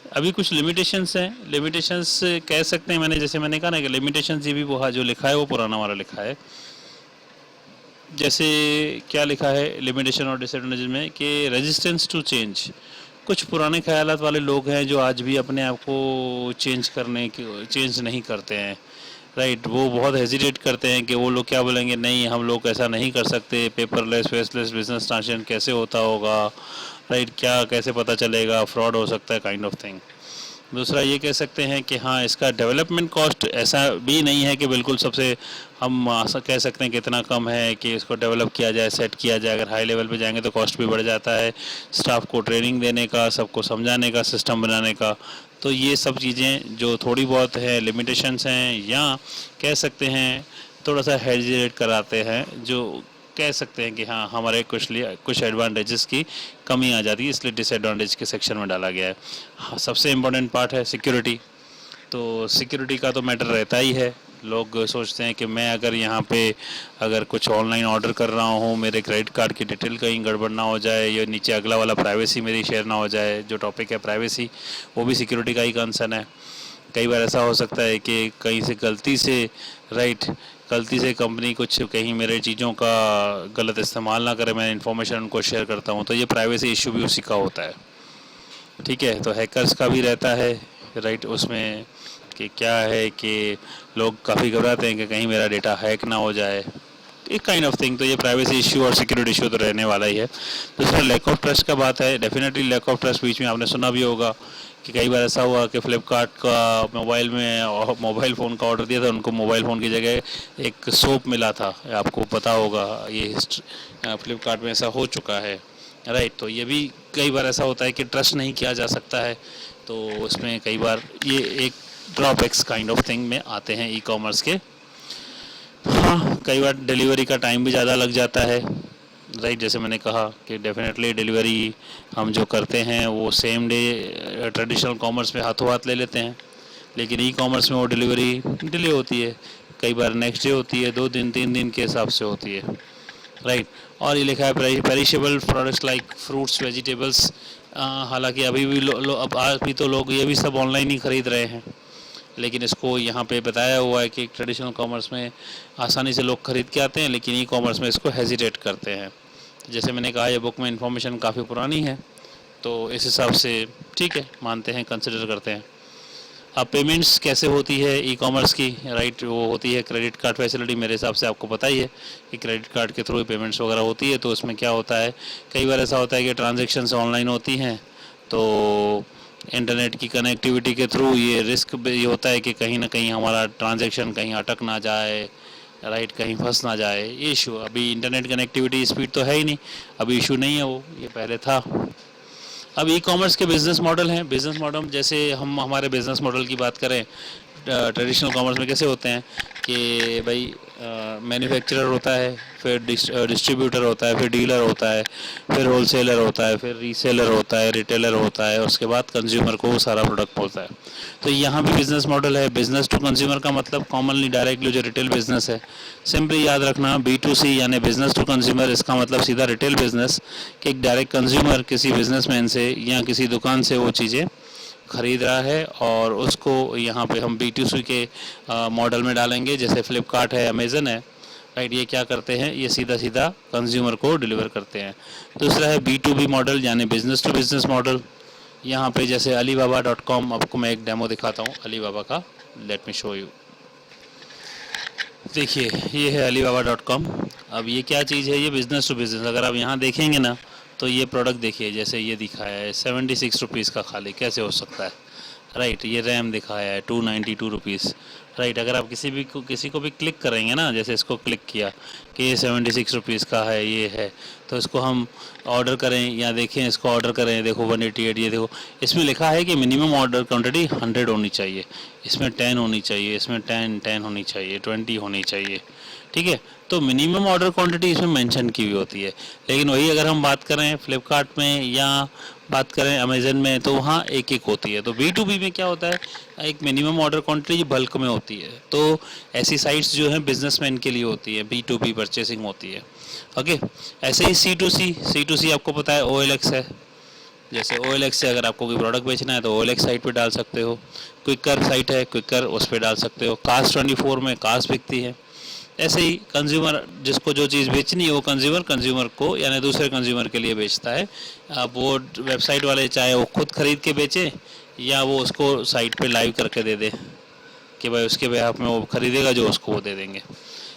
अभी कुछ लिमिटेशंस हैं, लिमिटेशंस कह सकते हैं, जैसे मैंने कहा ना कि लिमिटेशंस ये भी वो जो लिखा है वो पुराना वाला लिखा है। जैसे क्या लिखा है लिमिटेशन और डिसएडवांटेज में कि रेजिस्टेंस टू चेंज, कुछ पुराने ख्यालात वाले लोग हैं जो आज भी अपने आप को चेंज नहीं करते हैं, राइट। वो बहुत हेजिटेट करते हैं कि वो लोग क्या बोलेंगे, नहीं हम लोग ऐसा नहीं कर सकते, पेपरलेस फेसलेस बिजनेस ट्रांजेक्शन कैसे होता होगा, राइट, क्या कैसे पता चलेगा, फ्रॉड हो सकता है, काइंड ऑफ थिंग। दूसरा ये कह सकते हैं कि हाँ इसका डेवलपमेंट कॉस्ट ऐसा भी नहीं है कि बिल्कुल सबसे हम कह सकते हैं कि इतना कम है कि इसको डेवलप किया जाए, सेट किया जाए। अगर हाई लेवल पे जाएंगे तो कॉस्ट भी बढ़ जाता है, स्टाफ को ट्रेनिंग देने का, सबको समझाने का, सिस्टम बनाने का। तो ये सब चीज़ें जो थोड़ी बहुत है लिमिटेशंस हैं, या कह सकते हैं थोड़ा सा हेजिटेट कराते हैं, जो कह सकते हैं कि हाँ हमारे कुछ एडवांटेजेस की कमी आ जाती है, इसलिए डिसएडवांटेज के सेक्शन में डाला गया है। हाँ, सबसे इम्पोर्टेंट पार्ट है सिक्योरिटी। तो सिक्योरिटी का तो मैटर रहता ही है। लोग सोचते हैं कि मैं अगर यहाँ पे अगर कुछ ऑनलाइन ऑर्डर कर रहा हूँ, मेरे क्रेडिट कार्ड की डिटेल कहीं गड़बड़ ना हो जाए, या नीचे अगला वाला प्राइवेसी मेरी शेयर ना हो जाए। जो टॉपिक है प्राइवेसी, वो भी सिक्योरिटी का ही कंसर्न है। कई बार ऐसा हो सकता है कि कहीं से गलती से कंपनी कुछ कहीं मेरे चीज़ों का गलत इस्तेमाल ना करे, मैं इन्फॉर्मेशन उनको शेयर करता हूँ, तो ये प्राइवेसी इशू भी उसी का होता है, ठीक है। तो हैकर्स का भी रहता है, राइट, उसमें कि क्या है कि लोग काफ़ी घबराते हैं कि कहीं मेरा डेटा हैक ना हो जाए, एक काइंड ऑफ थिंग। तो ये प्राइवेसी इशू और सिक्योरिटी इशू तो रहने वाला ही है। दूसरा लैक ऑफ ट्रस्ट का बात है, डेफिनेटली लैक ऑफ ट्रस्ट बीच में आपने सुना भी होगा कि कई बार ऐसा हुआ कि फ़्लिपकार्ट का मोबाइल फ़ोन का ऑर्डर दिया था, उनको मोबाइल फ़ोन की जगह एक सोप मिला था। आपको पता होगा, ये फ़्लिपकार्ट में ऐसा हो चुका है, राइट। तो ये भी कई बार ऐसा होता है कि ट्रस्ट नहीं किया जा सकता है, तो उसमें कई बार ये एक ड्रॉबैक्स काइंड ऑफ थिंग में आते हैं ई कॉमर्स के। हाँ, कई बार डिलीवरी का टाइम भी ज़्यादा लग जाता है, राइट। जैसे मैंने कहा कि डेफिनेटली डिलीवरी हम जो करते हैं वो सेम डे ट्रेडिशनल कॉमर्स में हाथों हाथ ले लेते हैं, लेकिन ई कॉमर्स में वो डिलीवरी डिले होती है, कई बार नेक्स्ट डे होती है, 2 दिन 3 दिन के हिसाब से होती है, राइट। और ये लिखा है perishable products like fruits vegetables. हालांकि अभी भी अब आज भी तो लोग ये भी सब ऑनलाइन ही ख़रीद रहे हैं, लेकिन इसको यहाँ पे बताया हुआ है कि ट्रेडिशनल कॉमर्स में आसानी से लोग खरीद के आते हैं, लेकिन ई कॉमर्स में इसको हेजिटेट करते हैं। जैसे मैंने कहा, ये बुक में इंफॉर्मेशन काफ़ी पुरानी है, तो इस हिसाब से ठीक है, मानते हैं, कंसिडर करते हैं। अब पेमेंट्स कैसे होती है ई कॉमर्स की, राइट। वो होती है क्रेडिट कार्ड फैसिलिटी। मेरे हिसाब से आपको पता ही है कि क्रेडिट कार्ड के थ्रू पेमेंट्स वगैरह होती है। तो उसमें क्या होता है, कई बार ऐसा होता है कि ट्रांजेक्शन्स ऑनलाइन होती हैं, तो इंटरनेट की कनेक्टिविटी के थ्रू ये रिस्क भी होता है कि कहीं ना कहीं हमारा ट्रांजैक्शन कहीं अटक ना जाए, राइट, कहीं फंस ना जाए। ये इशू, अभी इंटरनेट कनेक्टिविटी स्पीड तो है ही नहीं, अभी इशू नहीं है वो, ये पहले था। अब ई कॉमर्स के बिज़नेस मॉडल हैं। बिज़नेस मॉडल जैसे हम हमारे बिज़नेस मॉडल की बात करें, ट्रेडिशनल कॉमर्स में कैसे होते हैं कि भाई मैन्युफैक्चरर होता है, फिर डिस्ट्रीब्यूटर होता है, फिर डीलर होता है, फिर होलसेलर होता है, फिर रीसेलर होता है, रिटेलर होता है, उसके बाद कंज्यूमर को वो सारा प्रोडक्ट पहुंचता है। तो यहाँ भी बिज़नेस मॉडल है। बिज़नेस टू कंज्यूमर का मतलब कॉमनली डायरेक्टली जो रिटेल बिज़नेस है, सिंपली याद रखना B2C यानी बिज़नेस टू कंज्यूमर, इसका मतलब सीधा रिटेल बिज़नेस कि एक डायरेक्ट कंज्यूमर किसी बिजनेसमैन से या किसी दुकान से वो चीज़ें खरीद रहा है, और उसको यहाँ पे हम B2C के मॉडल में डालेंगे। जैसे फ्लिपकार्ट है, अमेज़न है, राइट। ये क्या करते हैं, ये सीधा सीधा कंज्यूमर को डिलीवर करते हैं। दूसरा है B2B मॉडल यानी बिज़नेस टू बिज़नेस मॉडल। यहाँ पे जैसे alibaba.com, आपको मैं एक डेमो दिखाता हूँ अलीबाबा का, लेट मी शो यू। देखिए, ये है alibaba.com। अब ये क्या चीज़ है, ये बिज़नेस टू बिज़नेस। अगर आप यहाँ देखेंगे ना, तो ये प्रोडक्ट देखिए, जैसे ये दिखाया है 76 रुपीज़ का, खाली कैसे हो सकता है, राइट। ये रैम दिखाया है 292 रुपीज़, राइट। अगर आप किसी को भी क्लिक करेंगे ना, जैसे इसको क्लिक किया कि ये 76 रुपीज़ का है, ये है, तो इसको हम ऑर्डर करें या देखें, इसको ऑर्डर करें, देखो 188, ये देखो इसमें लिखा है कि मिनिमम ऑर्डर क्वांटिटी 100 होनी चाहिए, इसमें 10 होनी चाहिए, इसमें 10 होनी चाहिए, 20 होनी चाहिए, ठीक है। तो मिनिमम ऑर्डर क्वांटिटी इसमें मेंशन की हुई होती है। लेकिन वही अगर हम बात करें फ्लिपकार्ट में या बात करें अमेज़न में, तो वहाँ एक एक होती है। तो B2B में क्या होता है, एक मिनिमम ऑर्डर क्वांटिटी बल्क में होती है। तो ऐसी साइट्स जो हैं बिजनेसमैन के लिए होती है, B2B परचेसिंग होती है, ओके। ऐसे ही C2C आपको पता है OLX है। जैसे OLX से अगर आपको कोई प्रोडक्ट बेचना है तो OLX साइट पे डाल सकते हो। क्विकर साइट है, क्विकर उस पर डाल सकते हो। Cars24 में कार्स बिकती है। ऐसे ही कंज्यूमर जिसको जो चीज़ बेचनी है वो कंज्यूमर को यानी दूसरे कंज्यूमर के लिए बेचता है। अब वो वेबसाइट वाले चाहे वो खुद खरीद के बेचे या वो उसको साइट पे लाइव करके दे दे कि भाई उसके बेहाफ में वो खरीदेगा, जो उसको वो दे देंगे।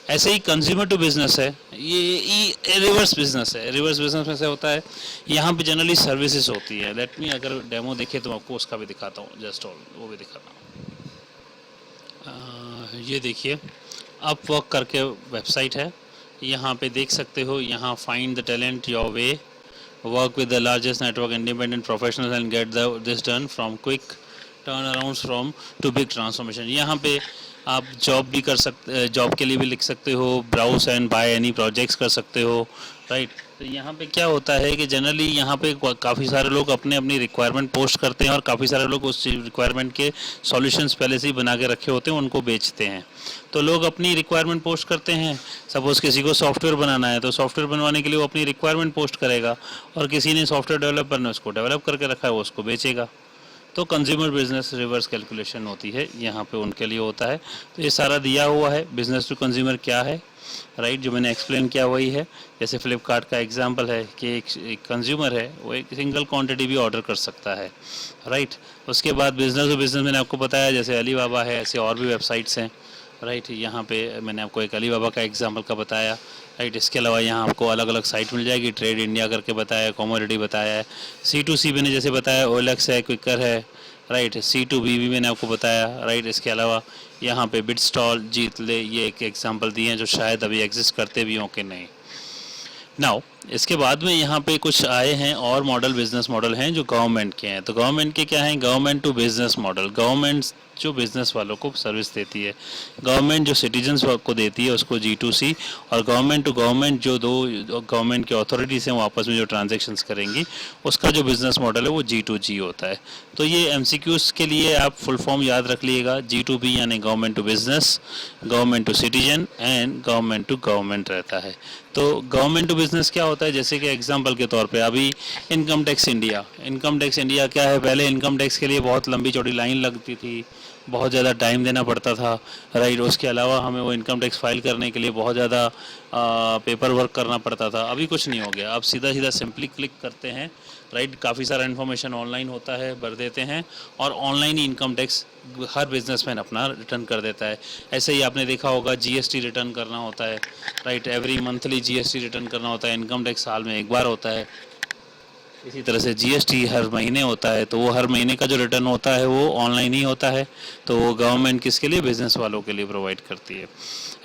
ऐसे ही कंज्यूमर टू बिजनेस है, ये रिवर्स बिजनेस है। रिवर्स बिजनेस में से होता है, यहाँ पे जनरली सर्विसेज होती है। लेट मी अगर डेमो देखे तो आपको उसका भी दिखाता हूँ, जस्ट ऑल वो भी दिखाता हूँ। ये देखिए, अपवर्क करके वेबसाइट है, यहाँ पे देख सकते हो। यहाँ find the talent your way, work with the largest network independent professionals and get this done from quick turn around from to big transformation. यहाँ पे आप जॉब भी कर सकते, जॉब के लिए भी लिख सकते हो, browse and buy any projects कर सकते हो, राइट। तो यहाँ पे क्या होता है कि जनरली यहाँ पे काफ़ी सारे लोग अपने अपनी रिक्वायरमेंट पोस्ट करते हैं, और काफ़ी सारे लोग उस रिक्वायरमेंट के सॉल्यूशंस पहले से ही बना के रखे होते हैं, उनको बेचते हैं। तो लोग अपनी रिक्वायरमेंट पोस्ट करते हैं। सपोज़ किसी को सॉफ्टवेयर बनाना है, तो सॉफ्टवेयर बनवाने के लिए वो अपनी रिक्वायरमेंट पोस्ट करेगा, और किसी ने सॉफ्टवेयर डेवलपर ने उसको डेवलप करके रखा है, वो उसको बेचेगा। तो कंज्यूमर बिजनेस रिवर्स कैलकुलेशन होती है, यहाँ पे उनके लिए होता है। तो ये सारा दिया हुआ है, बिजनेस टू कंज्यूमर क्या है, राइट। जो मैंने एक्सप्लेन किया वही है। जैसे फ्लिपकार्ट का एग्जांपल है कि एक कंज्यूमर है, वो एक सिंगल क्वांटिटी भी ऑर्डर कर सकता है, राइट। उसके बाद बिजनेस टू बिजनेस मैंने आपको बताया, जैसे अलीबाबा है, ऐसे और भी वेबसाइट्स हैं, राइट। यहाँ पे मैंने आपको एक अलीबाबा का एग्जांपल का बताया, राइट। इसके अलावा यहाँ आपको अलग अलग साइट मिल जाएगी, ट्रेड इंडिया करके बताया, कॉमोडिटी बताया है। C2C मैंने जैसे बताया OLX है, क्विकर है, राइट। C2B भी मैंने आपको बताया, राइट। इसके अलावा यहाँ पे बिटस्टॉल, जीतले, ये एक एग्जांपल दिए हैं जो शायद अभी एग्जिस्ट करते भी हों कि नहीं। नाउ इसके बाद में यहाँ पे कुछ आए हैं और मॉडल, बिजनेस मॉडल हैं जो गवर्नमेंट के हैं। तो गवर्नमेंट के क्या हैं? Government to business model. Government जो बिजनेस वालों को सर्विस देती है, गवर्नमेंट जो सिटीजन्स को देती है उसको G2C, और गवर्नमेंट टू गवर्नमेंट जो दो गवर्नमेंट की अथॉरिटीज़ हैं वो आपस में जो ट्रांजेक्शन्स करेंगी उसका जो बिजनेस मॉडल है वो G2G होता है। तो ये MCQs के लिए आप फुल फॉर्म याद रख लीजिएगा। G2B यानी government to business, government to citizen and government to government रहता है। तो गवर्नमेंट टू बिजनेस क्या होता है? जैसे कि एग्जांपल के तौर पे अभी income tax India, income tax India क्या है? पहले इनकम टैक्स के लिए बहुत लंबी चौड़ी लाइन लगती थी, बहुत ज़्यादा टाइम देना पड़ता था, राइट। उसके अलावा हमें वो इनकम टैक्स फाइल करने के लिए बहुत ज़्यादा पेपर वर्क करना पड़ता था। अभी कुछ नहीं हो गया, आप सीधा सीधा सिंपली क्लिक करते हैं, राइट। काफ़ी सारा इन्फॉर्मेशन ऑनलाइन होता है, भर देते हैं और ऑनलाइन ही इनकम टैक्स हर बिजनेसमैन अपना रिटर्न कर देता है। ऐसे ही आपने देखा होगा GST रिटर्न करना होता है, right. Every monthly GST return करना होता है। इनकम टैक्स साल में एक बार होता है। इसी तरह से GST हर महीने होता है, तो वो हर महीने का जो रिटर्न होता है वो ऑनलाइन ही होता है। तो वो गवर्नमेंट किसके लिए? बिजनेस वालों के लिए प्रोवाइड करती है।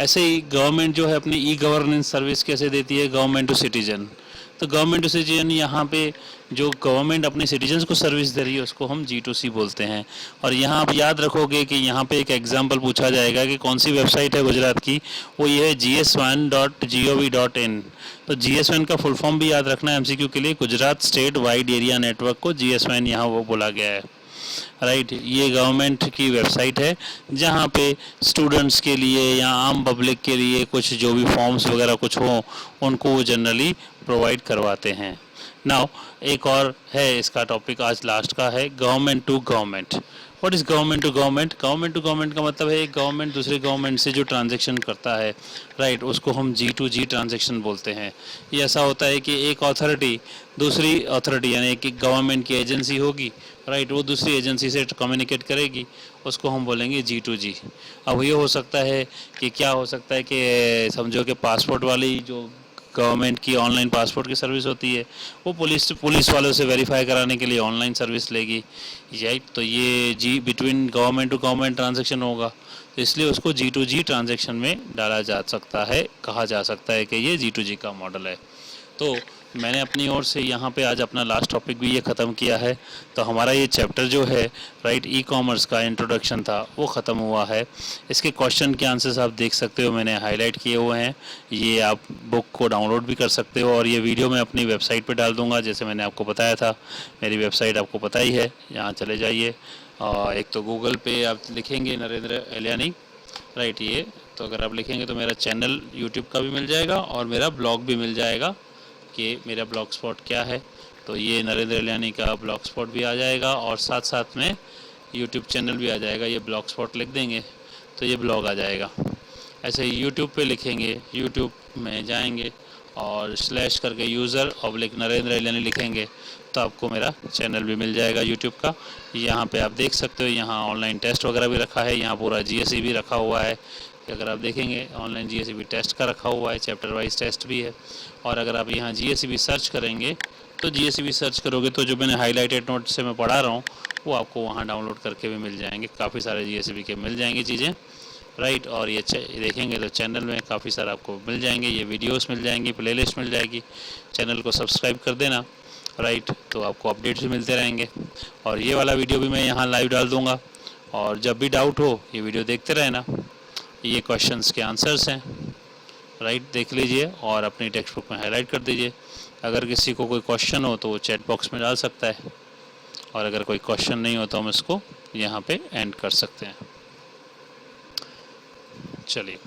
ऐसे ही गवर्नमेंट जो है अपनी ई-गवर्नेंस सर्विस कैसे देती है? Government to citizen. तो गवर्नमेंट टू सिटीजन, यहाँ पे जो गवर्नमेंट अपने सिटीजन्स को सर्विस दे रही है उसको हम G2C बोलते हैं। और यहाँ आप याद रखोगे कि यहाँ पे एक एग्जांपल पूछा जाएगा कि कौन सी वेबसाइट है गुजरात की, वो ये है GS1.gov.in। तो GS1 का फुल फॉर्म भी याद रखना है MCQ के लिए। Gujarat state wide area network को GS1 यहाँ वो बोला गया है, राइट। ये गवर्नमेंट की वेबसाइट है जहाँ पे स्टूडेंट्स के लिए या आम पब्लिक के लिए कुछ जो भी फॉर्म्स वगैरह कुछ हो उनको वो जनरली प्रोवाइड करवाते हैं। नाउ एक और है, इसका टॉपिक आज लास्ट का है, government to government. What is government to government? Government to government का मतलब है एक गवर्नमेंट दूसरे गवर्नमेंट से जो ट्रांजैक्शन करता है, राइट, उसको हम G2G ट्रांजैक्शन बोलते हैं। ये ऐसा होता है कि एक अथॉरिटी दूसरी अथॉरिटी यानी कि गवर्नमेंट की एजेंसी होगी, राइट, वो दूसरी एजेंसी से कम्युनिकेट करेगी, उसको हम बोलेंगे G2G। अब ये हो सकता है कि क्या हो सकता है कि समझो कि पासपोर्ट वाली जो गवर्नमेंट की ऑनलाइन पासपोर्ट की सर्विस होती है वो पुलिस वालों से वेरीफाई कराने के लिए ऑनलाइन सर्विस लेगी, राइट। तो ये between government to government transaction होगा, तो इसलिए उसको G2G ट्रांजैक्शन में डाला जा सकता है, कहा जा सकता है कि ये G2G का मॉडल है। तो मैंने अपनी ओर से यहाँ पे आज अपना लास्ट टॉपिक भी ये ख़त्म किया है। तो हमारा ये चैप्टर जो है, राइट, ई-कॉमर्स का इंट्रोडक्शन था वो ख़त्म हुआ है। इसके क्वेश्चन के आंसर्स आप देख सकते हो, मैंने हाईलाइट किए हुए हैं। ये आप बुक को डाउनलोड भी कर सकते हो और ये वीडियो मैं अपनी वेबसाइट पे डाल दूँगा, जैसे मैंने आपको बताया था। मेरी वेबसाइट आपको पता ही है, यहाँ चले जाइए। एक तो गूगल पे आप लिखेंगे नरेंद्र एलियानी, राइट, ये तो अगर आप लिखेंगे तो मेरा चैनल यूट्यूब का भी मिल जाएगा और मेरा ब्लॉग भी मिल जाएगा कि मेरा ब्लॉग स्पॉट क्या है। तो ये नरेंद्र एलियानी का ब्लॉग स्पॉट भी आ जाएगा और साथ साथ में यूट्यूब चैनल भी आ जाएगा। ये ब्लॉग स्पॉट लिख देंगे तो ये ब्लॉग आ जाएगा। ऐसे ही यूट्यूब पे लिखेंगे, यूट्यूब में जाएंगे और स्लैश करके यूज़र ऑब्लिक नरेंद्र एलियानी लिखेंगे तो आपको मेरा चैनल भी मिल जाएगा यूट्यूब का। यहाँ पे आप देख सकते हो, यहाँ ऑनलाइन टेस्ट वगैरह भी रखा है, यहाँ पूरा GSE भी रखा हुआ है। अगर आप देखेंगे ऑनलाइन GSE टेस्ट का रखा हुआ है, चैप्टर वाइज टेस्ट भी है। और अगर आप यहाँ GSE सर्च करेंगे तो GSE सर्च करोगे तो जो मैंने हाईलाइटेड नोट से मैं पढ़ा रहा हूँ वो आपको वहाँ डाउनलोड करके भी मिल जाएंगे। काफ़ी सारे GSE के मिल जाएंगे चीज़ें, राइट। और ये देखेंगे तो चैनल में काफ़ी सारा आपको मिल जाएंगे, ये वीडियोस मिल जाएंगी, प्लेलिस्ट मिल जाएगी। चैनल को सब्सक्राइब कर देना, राइट, तो आपको अपडेट्स भी मिलते रहेंगे। और ये वाला वीडियो भी मैं यहाँ लाइव डाल दूँगा और जब भी डाउट हो ये वीडियो देखते रहना। ये क्वेश्चंस के आंसर्स हैं, राइट, देख लीजिए और अपनी टेक्स्ट बुक में हाईलाइट कर दीजिए। अगर किसी को कोई क्वेश्चन हो तो वो चैट बॉक्स में डाल सकता है और अगर कोई क्वेश्चन नहीं हो तो हम इसको यहाँ पे एंड कर सकते हैं। चलिए।